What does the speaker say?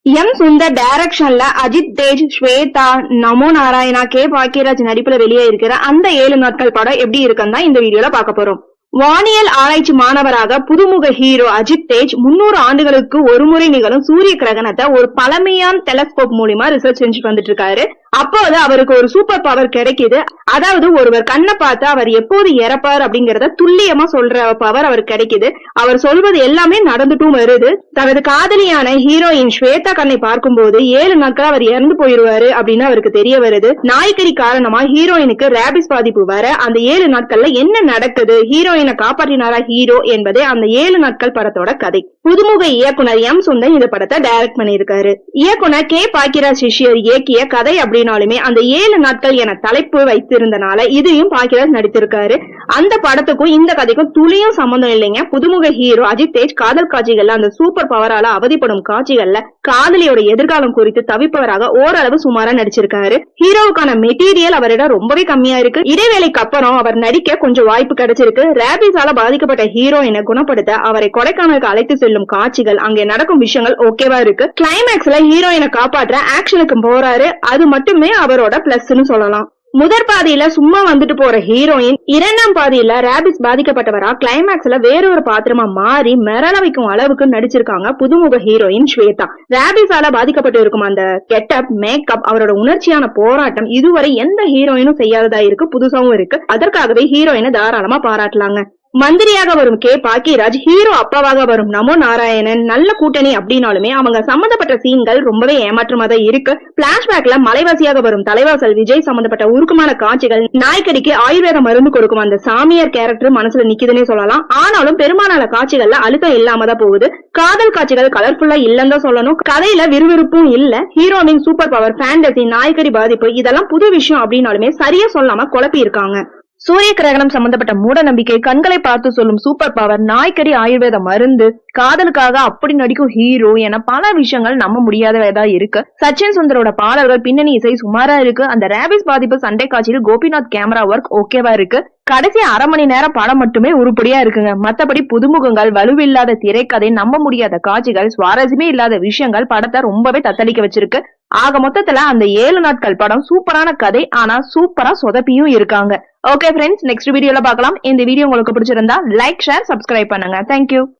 M Sundar டைரக்ஷன்ல அஜித் தேஜ், ஸ்வேதா, நமோ Narayana, K Bhagyaraj நடிப்புல வெளியே இருக்கிற அந்த 7 நாட்கள் படம் எப்படி இருக்குன்னு தான் இந்த வீடியோல பார்க்க போறோம். வானியல் ஆராய்ச்சி மாணவராக புதுமுக ஹீரோ அஜித் தேஜ் 300 ஆண்டுகளுக்கு ஒரு முறை நிகழும் சூரிய கிரகணத்தை ஒரு பழமையான டெலஸ்கோப் மூலமா ரிசர்ச் செஞ்சுட்டு வந்துட்டு இருக்காரு. அப்போது அவருக்கு ஒரு சூப்பர் பவர் கிடைக்குது. அதாவது ஒருவர் கண்ணை பார்த்து அவர் எப்போது இறப்பார் அப்படிங்கறத துல்லியமா சொல்ற பவர் அவருக்கு கிடைக்குது. அவர் சொல்வது எல்லாமே நடந்துட்டும் வருது. தனது காதலியான ஹீரோயின் ஸ்வேதா கண்ணை பார்க்கும் போது 7 நாட்கள் அவர் இறந்து போயிருவாரு அப்படின்னு அவருக்கு தெரிய வருது. நாய்க்கறி காரணமா ஹீரோயினுக்கு ரேபிஸ் பாதிப்பு வர அந்த 7 நாட்கள்ல என்ன நடக்குது, ஹீரோயினை காப்பாற்றினாரா ஹீரோ என்பதே அந்த 7 நாட்கள் படத்தோட கதை. புதுமுக இயக்குனர் எம் சுந்தர் இந்த படத்தை டைரக்ட் பண்ணியிருக்காரு. இயக்குனர் கே பாக்கியராஜ் சிஷ்யர் இயக்கிய கதை அப்படின்னாலுமே அந்த 7 நாட்கள் என தலைப்பு வைத்திருந்தனால இதையும் பாக்கியராஜ் நடித்திருக்காரு. அந்த படத்துக்கும் இந்த கதைக்கும் துளியும் சம்பந்தம் இல்லைங்க. புதுமுக ஹீரோ அஜித் தேஜ் காதல் காட்சிகள்ல அந்த சூப்பர் பவரால அவதிப்படும் காட்சிகள்ல காதலியோட எதிர்காலம் குறித்து தவிப்பவராக ஓரளவு சுமாரா நடிச்சிருக்காரு. ஹீரோவுக்கான மெட்டீரியல் அவரிடம் ரொம்பவே கம்மியா இருக்கு. இடைவேளைக்கு அப்புறம் அவர் நடிக்க கொஞ்சம் வாய்ப்பு கிடைச்சிருக்கு. ரேபிஸால பாதிக்கப்பட்ட ஹீரோயினை குணப்படுத்த அவரை கொடைக்கானலுக்கு அழைத்து செல்லும் காட்சிகள், அங்கே நடக்கும் விஷயங்கள் ஓகேவா இருக்கு. கிளைமேக்ஸ்ல ஹீரோயினை காப்பாற்ற ஆக்ஷனுக்கு போறாரு. அது மட்டுமே அவரோட பிளஸ்ன்னு சொல்லலாம். முதற் பாதியில சும்மா வந்துட்டு போற ஹீரோயின் 2ஆம் பாதியில ரேபிஸ் பாதிக்கப்பட்டவரா கிளைமேக்ஸ்ல வேறொரு பாத்திரமா மாறி மிரள வைக்கும் அளவுக்கு நடிச்சிருக்காங்க புதுமுக ஹீரோயின் ஸ்வேதா. ரேபிஸால பாதிக்கப்பட்டு இருக்கும் அந்த கெட்டப், மேக்கப், அவரோட உணர்ச்சியான போராட்டம் இதுவரை எந்த ஹீரோயினும் செய்யாததா இருக்கு, புதுசாவும் இருக்கு. அதற்காகவே ஹீரோயினை தாராளமா பாராட்டலாங்க. மந்திரியாக வரும் கே பாக்கியராஜ், ஹீரோ அப்பாவாக வரும் நமோ நாராயணன் நல்ல கூட்டணி அப்படின்னாலுமே அவங்க சம்பந்தப்பட்ட சீன்கள் ரொம்பவே ஏமாற்றமா தான் இருக்கு. பிளாஷ்பேக்ல மலைவாசியாக வரும் தலைவாசல் விஜய் சம்பந்தப்பட்ட உருக்கமான காட்சிகள், நாய்க்கடிக்கு ஆயுர்வேத மருந்து கொடுக்கும் அந்த சாமியார் கேரக்டர் மனசுல நிக்குதுன்னே சொல்லலாம். ஆனாலும் பெரும்பாலான காட்சிகள்ல அழுத்தம் இல்லாம தான் போகுது. காதல் காட்சிகள் கலர்ஃபுல்லா இல்லன்னு தான் சொல்லணும். கதையில விறுவிறுப்பும் இல்ல. ஹீரோவின் சூப்பர் பவர், ஃபேண்டசி, நாய்க்கடி பாதிப்பு இதெல்லாம் புது விஷயம் அப்படின்னாலுமே சரியா சொல்லாம குழப்பி இருக்காங்க. சூரிய கிரகணம் சம்பந்தப்பட்ட மூட நம்பிக்கை, கண்களை பார்த்து சொல்லும் சூப்பர் பவர், நாய்க்கடி ஆயுர்வேத மருந்து, காதலுக்காக அப்படி நடிக்கும் ஹீரோ என பல விஷயங்கள் நம்ப முடியாததா இருக்கு. சச்சின் சுந்தரோட பாடல்கள், பின்னணி இசை சுமாரா இருக்கு. அந்த ரேபிஸ் பாதிப்பு சண்டை காட்சியில் கோபிநாத் கேமரா ஒர்க் ஓகேவா இருக்கு. கடைசி அரை மணி நேரம் படம் மட்டுமே உருப்படியா இருக்குங்க. மத்தபடி புதுமுகங்கள், வலுவில்லாத திரைக்கதை, நம்ப முடியாத காட்சிகள், சுவாரஸ்யமே இல்லாத விஷயங்கள் படத்தை ரொம்பவே தத்தளிக்க வச்சிருக்கு. ஆக மொத்தத்துல அந்த 7 நாட்கள் படம் சூப்பரான கதை, ஆனா சூப்பரா சொதப்பியும் இருக்காங்க. ஓகே ஃப்ரெண்ட்ஸ், நெக்ஸ்ட் வீடியோல பார்க்கலாம். இந்த வீடியோ உங்களுக்கு பிடிச்சிருந்தா லைக், ஷேர், சப்ஸ்கிரைப் பண்ணுங்க. தேங்க்யூ.